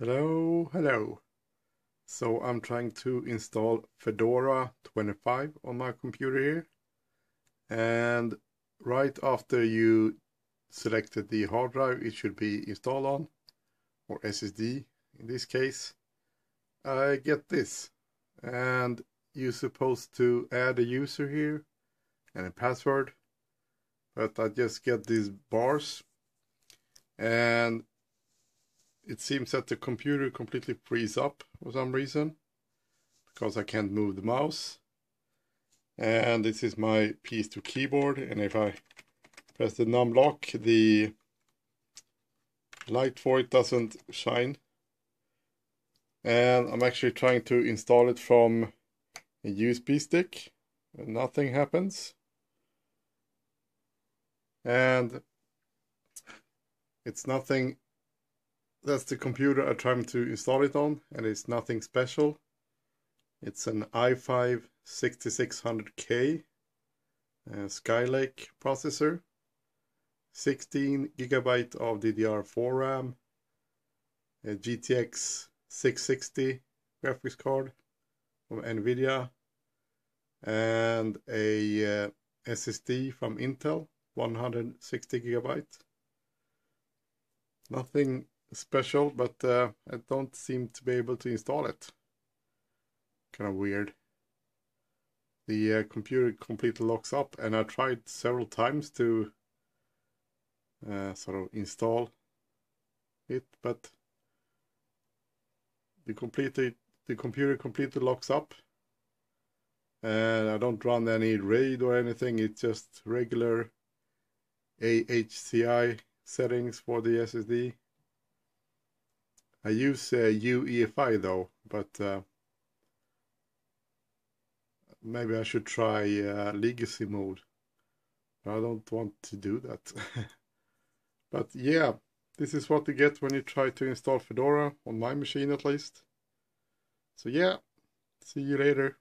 Hello. So I'm trying to install Fedora 25 on my computer here. And right after you selected the hard drive it should be installed on, or SSD in this case, I get this. And you're supposed to add a user here and a password. But I just get these bars. And it seems that the computer completely frees up for some reason, because I can't move the mouse. And this is my PS2 keyboard, and if I press the num lock, the light for it doesn't shine. And I'm actually trying to install it from a USB stick, and nothing happens. And it's nothing. That's the computer I'm trying to install it on, and it's nothing special. It's an i5 6600K Skylake processor, 16 GB of DDR4 RAM, a GTX 660 graphics card from Nvidia, and a SSD from Intel, 160 GB. Nothing special, but I don't seem to be able to install it. Kind of weird. The computer completely locks up, and I tried several times to sort of install it, but the computer completely locks up, and I don't run any RAID or anything. It's just regular AHCI settings for the SSD. I use UEFI though, but maybe I should try legacy mode. I don't want to do that. But yeah, this is what you get when you try to install Fedora, on my machine at least. So yeah, see you later.